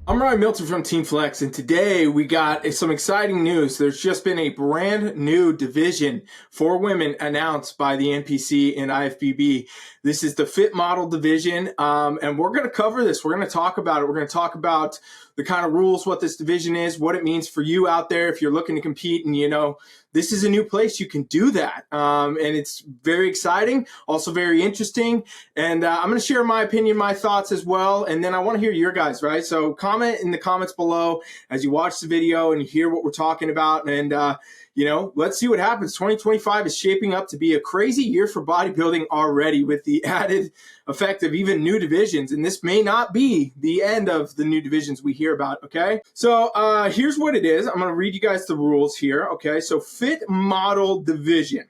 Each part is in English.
I'm Ryan Milton from Team Flex, and today we got some exciting news. There's just been a brand new division for women announced by the NPC and IFBB. This is the Fit Model division, and we're going to cover this. We're going to talk about it. We're going to talk about the kind of rules, what this division is, what it means for you out there if you're looking to compete, and this is a new place you can do that, and it's very exciting, also very interesting, and I'm going to share my opinion, my thoughts as well, and then I want to hear your guys, right? So comment in the comments below as you watch the video and you hear what we're talking about, and let's see what happens. 2025 is shaping up to be a crazy year for bodybuilding already, with the added effect of even new divisions, and this may not be the end of the new divisions we hear about, okay? So here's what it is. I'm going to read you guys the rules here, okay? So Fit Model division.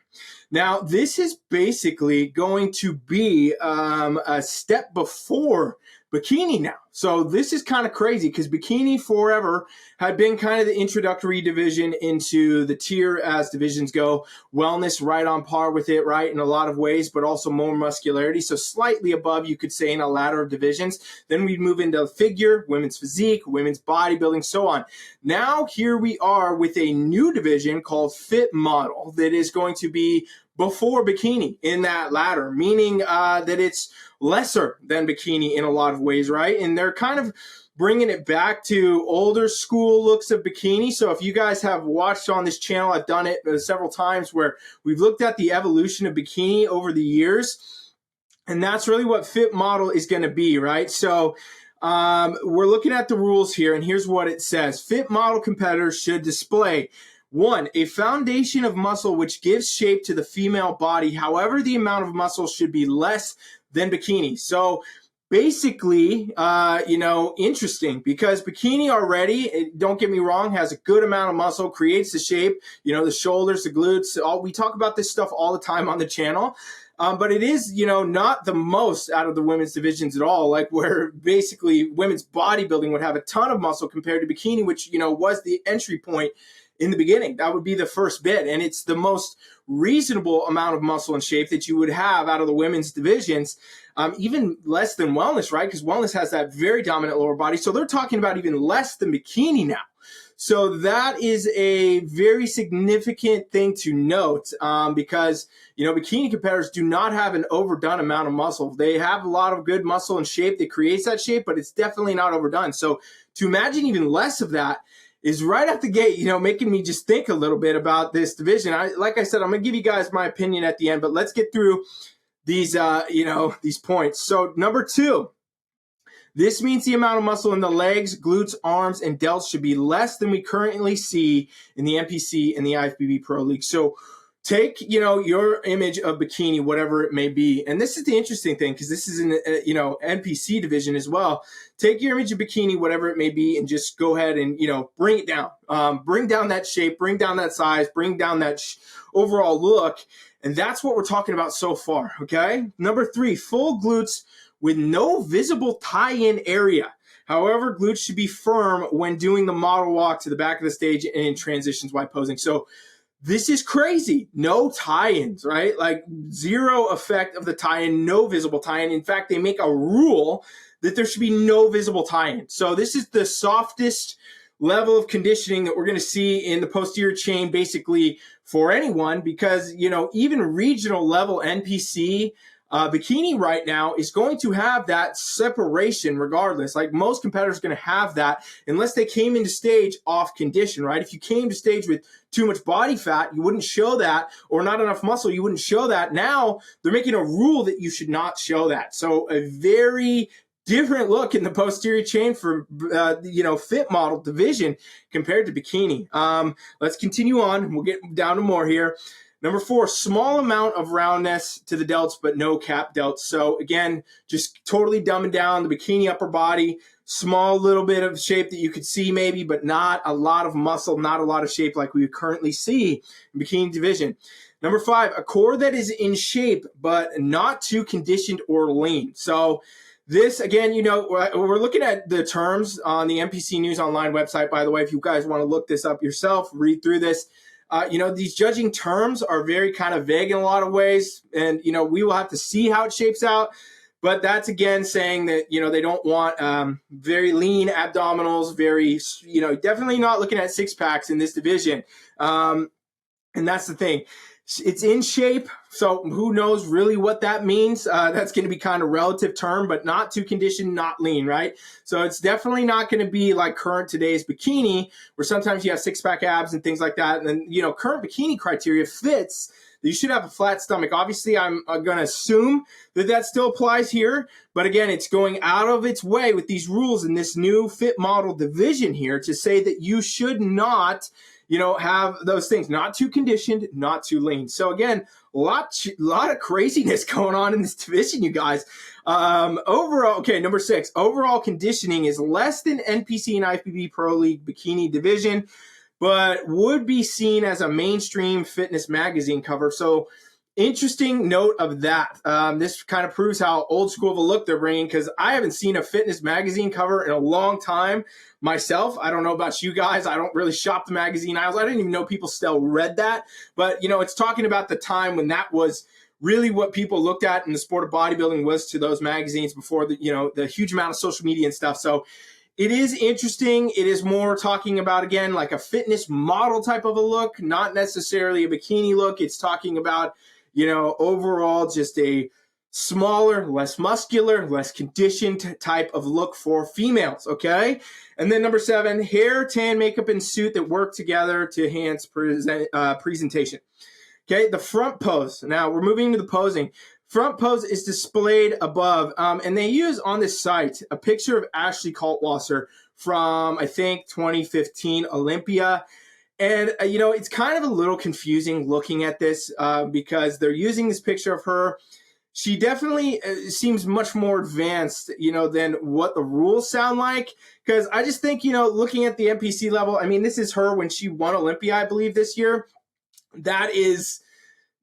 Now, this is basically going to be a step before bikini now. So this is kind of crazy because bikini forever had been kind of the introductory division into the tier as divisions go. Wellness right on par with it, right, in a lot of ways, but also more muscularity. So slightly above, you could say, in a ladder of divisions. Then we'd move into figure, women's physique, women's bodybuilding, so on. Now here we are with a new division called Fit Model that is going to be before bikini in that ladder, meaning that it's lesser than bikini in a lot of ways, right? And they're kind of bringing it back to older school looks of bikini. So if you guys have watched on this channel, I've done it several times where we've looked at the evolution of bikini over the years, and that's really what Fit Model is going to be, right? So we're looking at the rules here, and here's what it says. Fit Model competitors should display: 1, a foundation of muscle which gives shape to the female body. However, the amount of muscle should be less than bikini. So basically, interesting, because bikini already, don't get me wrong, has a good amount of muscle, creates the shape, the shoulders, the glutes. We talk about this stuff all the time on the channel. But it is, not the most out of the women's divisions at all, like where basically women's bodybuilding would have a ton of muscle compared to bikini, which, was the entry point in the beginning. That would be the first bit, and it's the most reasonable amount of muscle and shape that you would have out of the women's divisions, even less than wellness, right? Because wellness has that very dominant lower body, so they're talking about even less than bikini now. So that is a very significant thing to note, because bikini competitors do not have an overdone amount of muscle. They have a lot of good muscle and shape that creates that shape, but it's definitely not overdone. So to imagine even less of that is right at the gate, making me just think a little bit about this division. Like I said, I'm going to give you guys my opinion at the end, but let's get through these, these points. So number 2, this means the amount of muscle in the legs, glutes, arms, and delts should be less than we currently see in the NPC and the IFBB Pro League. So take, your image of bikini, whatever it may be. And this is the interesting thing, because this is in the, NPC division as well. Take your image of bikini, whatever it may be, and just go ahead and, bring it down. Bring down that shape, bring down that size, bring down that overall look. And that's what we're talking about so far, okay? Number 3, full glutes with no visible tie-in area. However, glutes should be firm when doing the model walk to the back of the stage and in transitions while posing. So this is crazy. No tie-ins, right? Like zero effect of the tie-in, no visible tie-in. In fact, they make a rule that there should be no visible tie-in. So this is the softest level of conditioning that we're going to see in the posterior chain basically for anyone, because, even regional level NPC bikini right now is going to have that separation regardless. Like most competitors are going to have that unless they came into stage off condition, right? If you came to stage with too much body fat, you wouldn't show that, or not enough muscle, you wouldn't show that. Now they're making a rule that you should not show that. So a very different look in the posterior chain for, Fit Model division compared to bikini. Let's continue on. We'll get down to more here. Number 4, small amount of roundness to the delts, but no cap delts. So again, just totally dumbing down the bikini upper body, small little bit of shape that you could see maybe, but not a lot of muscle, not a lot of shape like we currently see in bikini division. Number 5, a core that is in shape, but not too conditioned or lean. So this, again, we're looking at the terms on the NPCNewsOnline website, by the way. If you guys want to look this up yourself, read through this. These judging terms are very kind of vague in a lot of ways, and, we will have to see how it shapes out. But that's again saying that, they don't want very lean abdominals, very, definitely not looking at six packs in this division. And that's the thing. It's in shape, so who knows really what that means. That's going to be kind of relative term, but not too conditioned, not lean, right? So it's definitely not going to be like current today's bikini, where sometimes you have six-pack abs and things like that. And then, current bikini criteria fits that you should have a flat stomach. Obviously, I'm going to assume that still applies here. But again, it's going out of its way with these rules in this new fit model division here to say that you should not have those things, not too conditioned, not too lean. So again, a lot of craziness going on in this division, you guys. Overall, okay, number 6, overall conditioning is less than NPC and IFBB Pro League bikini division, but would be seen as a mainstream fitness magazine cover. So interesting note of that. This kind of proves how old school of a look they're bringing, because I haven't seen a fitness magazine cover in a long time myself. I don't know about you guys. I don't really shop the magazine aisles. I didn't even know people still read that. But, it's talking about the time when that was really what people looked at in the sport of bodybuilding, was to those magazines before the huge amount of social media and stuff. So it is interesting. It is more talking about, again, like a fitness model type of a look, not necessarily a bikini look. It's talking about, overall just a smaller, less muscular, less conditioned type of look for females, okay? And then number 7, hair, tan, makeup, and suit that work together to enhance presentation. Okay, the front pose. Now, we're moving to the posing. Front pose is displayed above, and they use on this site a picture of Ashley Kaltwasser from, I think, 2015 Olympia. And, it's kind of a little confusing looking at this because they're using this picture of her. She definitely seems much more advanced, than what the rules sound like. Because I just think, looking at the NPC level, I mean, this is her when she won Olympia, I believe, this year. That is,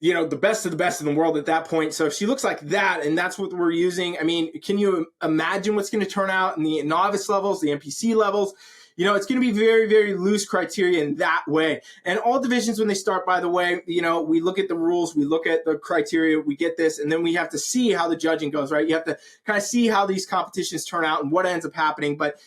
the best of the best in the world at that point. So if she looks like that, and that's what we're using, I mean, can you imagine what's going to turn out in the novice levels, the NPC levels? It's going to be very, very loose criteria in that way. And all divisions, when they start, by the way, we look at the rules, we look at the criteria, we get this, and then we have to see how the judging goes, right? You have to kind of see how these competitions turn out and what ends up happening. But,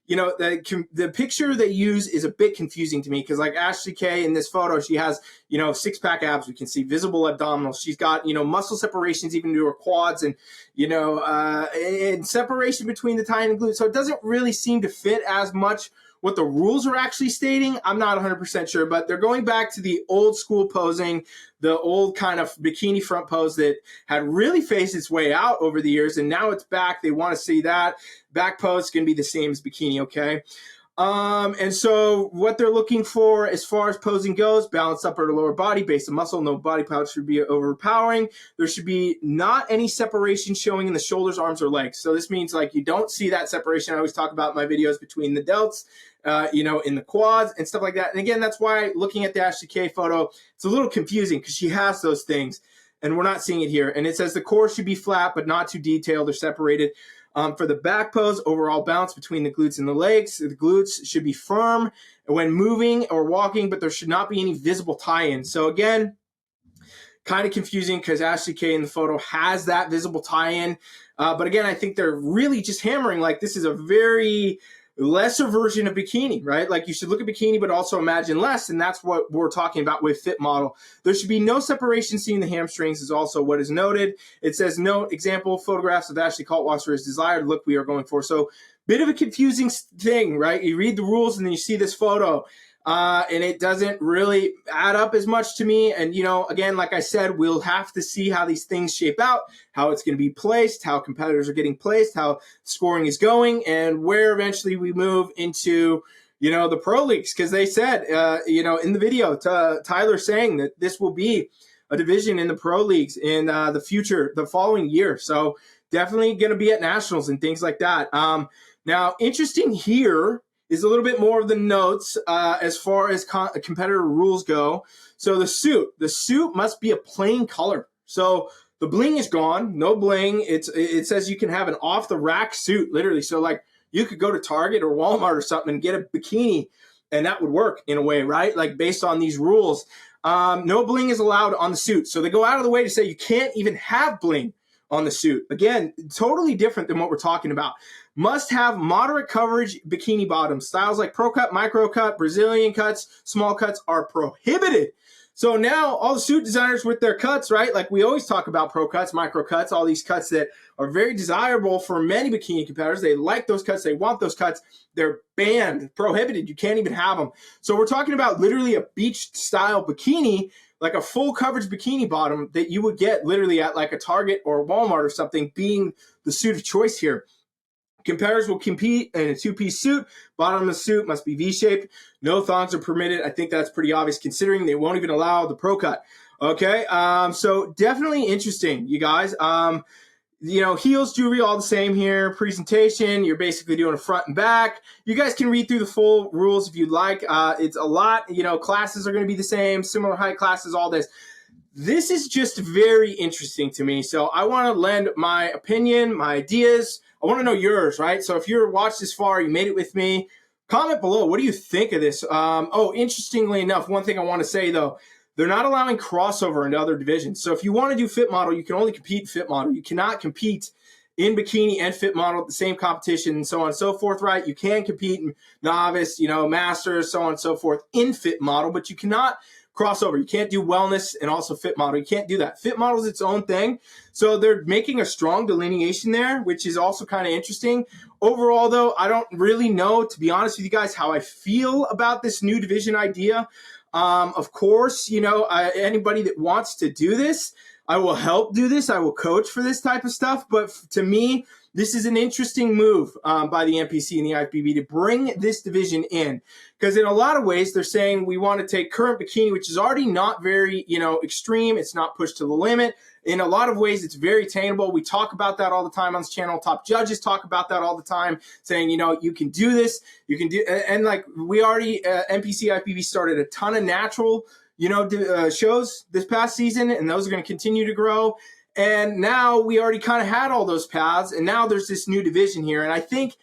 the picture they use is a bit confusing to me, because like Ashley K in this photo, she has, six-pack abs. We can see visible abdominals. She's got, muscle separations even to her quads, and, and separation between the thigh and glute. So it doesn't really seem to fit as much what the rules are actually stating. I'm not 100% sure, but they're going back to the old school posing, the old kind of bikini front pose that had really phased its way out over the years, and now it's back. They want to see that. Back pose is going to be the same as bikini, okay? And so what they're looking for as far as posing goes, balanced upper to lower body, base of muscle, no body pouch should be overpowering. There should be not any separation showing in the shoulders, arms, or legs. So this means like you don't see that separation I always talk about in my videos between the delts, in the quads and stuff like that. And again, that's why looking at the Ashley K photo, it's a little confusing because she has those things and we're not seeing it here. And it says the core should be flat, but not too detailed or separated. For the back pose, overall balance between the glutes and the legs. The glutes should be firm when moving or walking, but there should not be any visible tie-in. So again, kind of confusing because Ashley K in the photo has that visible tie-in. But again, I think they're really just hammering like this is a very lesser version of bikini, right? Like you should look at bikini, but also imagine less. And that's what we're talking about with fit model. There should be no separation seen in the hamstrings is also what is noted. It says, note, example, photographs of Ashley Kaltwasser is desired look we are going for. So bit of a confusing thing, right? You read the rules and then you see this photo. And it doesn't really add up as much to me. And, again, like I said, we'll have to see how these things shape out, how it's going to be placed, how competitors are getting placed, how scoring is going, and where eventually we move into, the pro leagues. Because they said, in the video, Tyler saying that this will be a division in the pro leagues in the future, the following year. So definitely going to be at nationals and things like that. Now, interesting here is a little bit more of the notes as far as competitor rules go. So the suit must be a plain color. So the bling is gone, no bling. It says you can have an off the rack suit, literally. So like you could go to Target or Walmart or something and get a bikini and that would work in a way, right? Like based on these rules. No bling is allowed on the suit. So they go out of the way to say you can't even have bling on the suit. Again, totally different than what we're talking about. Must have moderate coverage bikini bottoms. Styles like pro cut, micro cut, Brazilian cuts, small cuts are prohibited. So now all the suit designers with their cuts, right? Like we always talk about pro cuts, micro cuts, all these cuts that are very desirable for many bikini competitors. They like those cuts. They want those cuts. They're banned, prohibited. You can't even have them. So we're talking about literally a beach style bikini, like a full coverage bikini bottom that you would get literally at like a Target or Walmart or something, being the suit of choice here. Competitors will compete in a two-piece suit. Bottom of the suit must be V-shaped. No thongs are permitted. I think that's pretty obvious considering they won't even allow the pro cut. Okay, so definitely interesting, you guys. Heels, jewelry, all the same here. Presentation, you're basically doing a front and back. You guys can read through the full rules if you'd like. It's a lot. Classes are going to be the same, similar height classes, all this. This is just very interesting to me. So I want to lend my opinion, my ideas. I want to know yours, right? So if you're watched this far, you made it with me, comment below. What do you think of this? Interestingly enough, one thing I want to say, though, they're not allowing crossover into other divisions. So if you want to do fit model, you can only compete in fit model. You cannot compete in bikini and fit model at the same competition and so on and so forth, right? You can compete in novice, masters, so on and so forth in fit model, but you cannot crossover. You can't do wellness and also fit model. You can't do that. Fit model is its own thing. So they're making a strong delineation there, which is also kind of interesting. Overall, though, I don't really know, to be honest with you guys, how I feel about this new division idea. Of course, anybody that wants to do this, I will help do this. I will coach for this type of stuff. But to me, this is an interesting move by the NPC and the IFBB to bring this division in. Because in a lot of ways, they're saying we want to take current bikini, which is already not very, extreme. It's not pushed to the limit. In a lot of ways, it's very attainable. We talk about that all the time on this channel. Top judges talk about that all the time, saying, you can do this. You can do, and like we already, NPC IFBB started a ton of natural, shows this past season, and those are going to continue to grow. And now we already kind of had all those paths, and now there's this new division here. And I think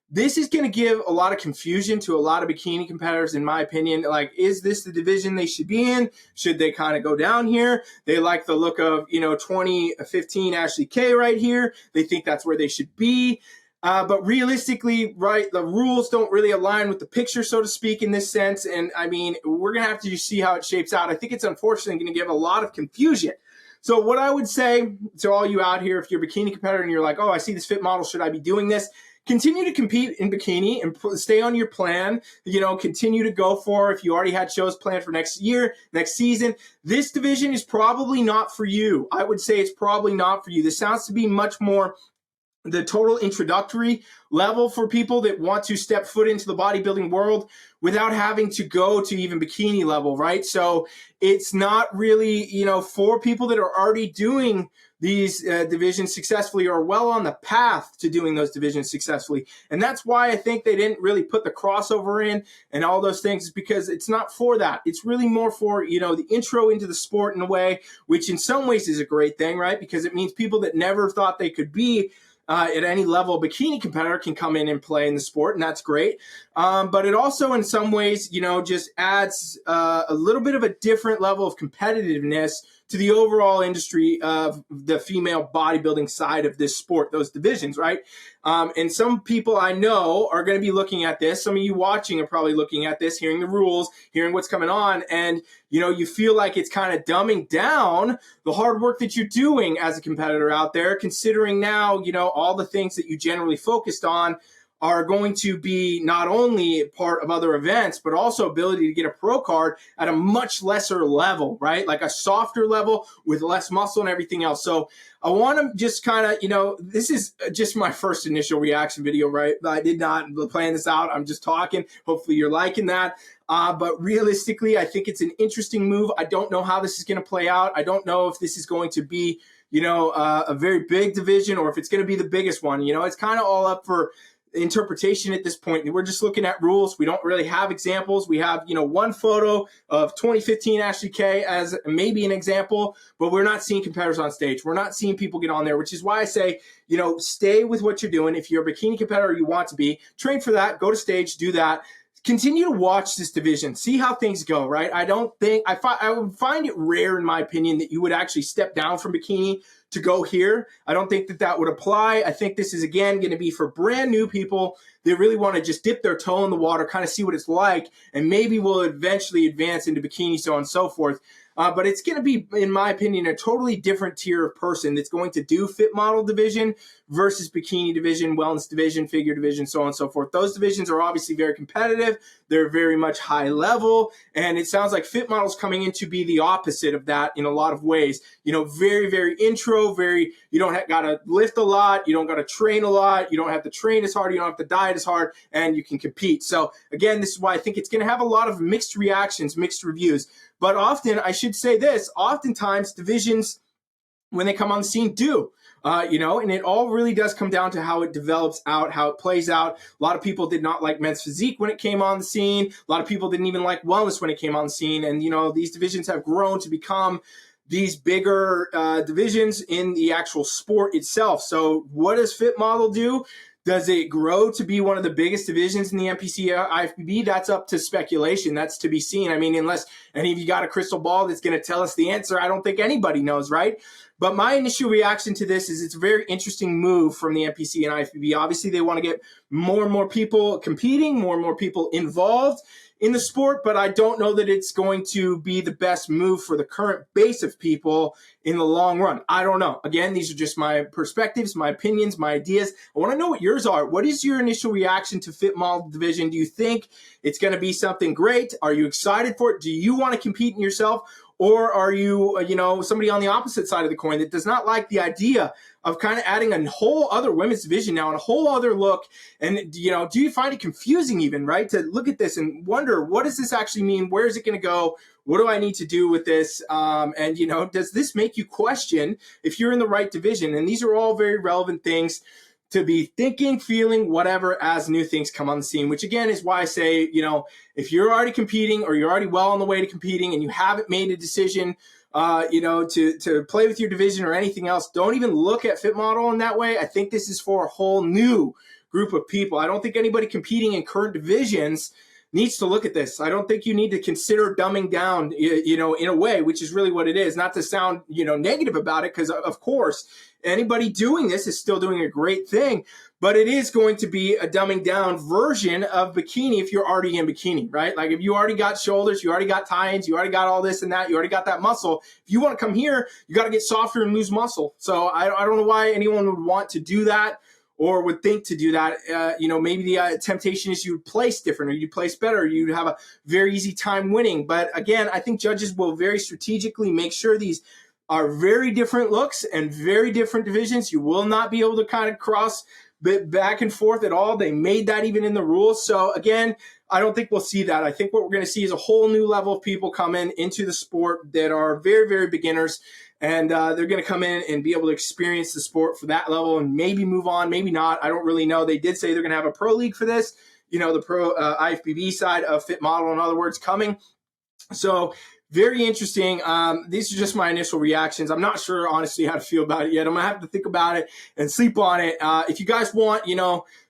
this is going to give a lot of confusion to a lot of bikini competitors, in my opinion. Like, is this the division they should be in? Should they kind of go down here? They like the look of, 2015 Ashley K right here. They think that's where they should be. But realistically, right, the rules don't really align with the picture, so to speak, in this sense. And, I mean, we're going to have to just see how it shapes out. I think it's unfortunately going to give a lot of confusion. So what I would say to all you out here, if you're a bikini competitor and you're like, oh, I see this fit model, should I be doing this? Continue to compete in bikini and stay on your plan. Continue to go for, if you already had shows planned for next year, next season. This division is probably not for you. I would say it's probably not for you. This sounds to be much more the total introductory level for people that want to step foot into the bodybuilding world without having to go to even bikini level, right? So it's not really, for people that are already doing these divisions successfully or well on the path to doing those divisions successfully. And that's why I think they didn't really put the crossover in and all those things, is because it's not for that. It's really more for, the intro into the sport in a way, which in some ways is a great thing, right? Because it means people that never thought they could be at any level, a bikini competitor can come in and play in the sport, and that's great. But it also, in some ways, just adds a little bit of a different level of competitiveness to the overall industry of the female bodybuilding side of this sport, those divisions, right? And some people I know are going to be looking at this. Some of you watching are probably looking at this, hearing the rules, hearing what's coming on, and you feel like it's kind of dumbing down the hard work that you're doing as a competitor out there, considering now, all the things that you generally focused on are going to be not only part of other events, but also ability to get a pro card at a much lesser level, right? Like a softer level with less muscle and everything else. So I want to just kind of, this is just my first initial reaction video, right? I did not plan this out. I'm just talking. Hopefully you're liking that. But realistically, I think it's an interesting move. I don't know how this is going to play out. I don't know if this is going to be, a very big division or if it's going to be the biggest one. It's kind of all up for interpretation at this point. We're just looking at rules. We don't really have examples. We have, one photo of 2015 Ashley K as maybe an example, but we're not seeing competitors on stage. We're not seeing people get on there, which is why I say, stay with what you're doing. If you're a bikini competitor, you want to be, train for that, go to stage, do that. continue to watch this division, see how things go, right? I would find it rare, in my opinion, that you would actually step down from bikini to go here. I don't think that that would apply. I think this is, again, going to be for brand new people. They really want to just dip their toe in the water, kind of see what it's like, and maybe we'll eventually advance into bikini, so on and so forth. But it's going to be, in my opinion, a totally different tier of person that's going to do fit model division versus bikini division, wellness division, figure division, so on and so forth. Those divisions are obviously very competitive. They're very much high level. And it sounds like fit model's coming in to be the opposite of that in a lot of ways. You know, very, very intro, you don't got to lift a lot. You don't got to train a lot. You don't have to train as hard. You don't have to diet as hard, and you can compete. So again, this is why I think it's going to have a lot of mixed reactions, mixed reviews. But often, I should say this, oftentimes divisions, when they come on the scene, do. And it all really does come down to how it develops out, how it plays out. A lot of people did not like men's physique when it came on the scene. A lot of people didn't even like wellness when it came on the scene. And, these divisions have grown to become these bigger divisions in the actual sport itself. So what does fit model do? Does it grow to be one of the biggest divisions in the NPC IFBB? That's up to speculation. That's to be seen. I mean, unless any of you got a crystal ball that's going to tell us the answer, I don't think anybody knows, right? But my initial reaction to this is it's a very interesting move from the NPC and IFBB. Obviously, they want to get more and more people competing, more and more people involved in the sport, but I don't know that it's going to be the best move for the current base of people in the long run. I don't know. Again, these are just my perspectives, my opinions, my ideas. I want to know what yours are. What is your initial reaction to fit model division? Do you think it's going to be something great? Are you excited for it? Do you want to compete in yourself? Or are you, somebody on the opposite side of the coin that does not like the idea of kind of adding a whole other women's division now and a whole other look? And, do you find it confusing even, right, to look at this and wonder, what does this actually mean? Where is it going to go? What do I need to do with this? Does this make you question if you're in the right division? And these are all very relevant things to be thinking, feeling, whatever, as new things come on the scene, which again is why I say, if you're already competing or you're already well on the way to competing and you haven't made a decision, to play with your division or anything else, don't even look at fit model in that way. I think this is for a whole new group of people. I don't think anybody competing in current divisions needs to look at this. I don't think you need to consider dumbing down, in a way, which is really what it is. Not to sound, negative about it, because of course, anybody doing this is still doing a great thing, but it is going to be a dumbing down version of bikini if you're already in bikini, right? Like if you already got shoulders, you already got tie-ins, you already got all this and that, you already got that muscle. If you want to come here, you got to get softer and lose muscle. So I don't know why anyone would want to do that or would think to do that. Maybe the temptation is you'd place different or you'd place better, or you'd have a very easy time winning. But again, I think judges will very strategically make sure these are very different looks and very different divisions. You will not be able to kind of cross back and forth at all. They made that even in the rules. So again, I don't think we'll see that. I think what we're going to see is a whole new level of people come into the sport that are very, very beginners. And they're going to come in and be able to experience the sport for that level and maybe move on, maybe not. I don't really know. They did say they're going to have a pro league for this, the pro IFBB side of fit model, in other words, coming. So very interesting. These are just my initial reactions. I'm not sure, honestly, how to feel about it yet. I'm going to have to think about it and sleep on it. If you guys want,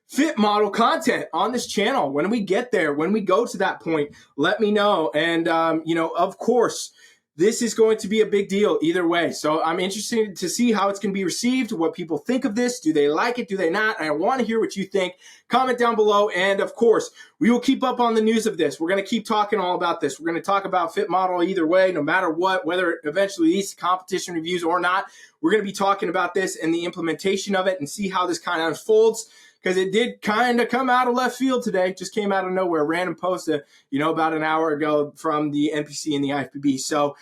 fit model content on this channel, when we get there, when we go to that point, let me know. And, of course, this is going to be a big deal either way. So I'm interested to see how it's going to be received, what people think of this. Do they like it? Do they not? I want to hear what you think. Comment down below. And of course, we will keep up on the news of this. We're going to keep talking all about this. We're going to talk about fit model either way, no matter what, whether it eventually leads to competition reviews or not. We're going to be talking about this and the implementation of it and see how this kind of unfolds. Because it did kind of come out of left field today. Just came out of nowhere. Random post, about an hour ago from the NPC and the IFBB. So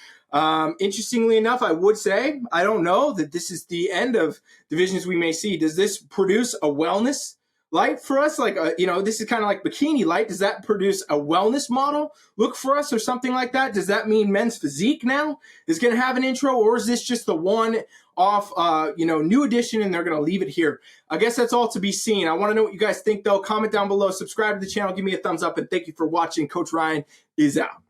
interestingly enough, I would say, I don't know that this is the end of divisions we may see. Does this produce a wellness light for us? Like, this is kind of like bikini light. Does that produce a wellness model look for us or something like that? Does that mean men's physique now is going to have an intro, or is this just the one off, new edition and they're going to leave it here? I guess that's all to be seen. I want to know what you guys think though. Comment down below, subscribe to the channel, give me a thumbs up, and thank you for watching. Coach Ryan is out.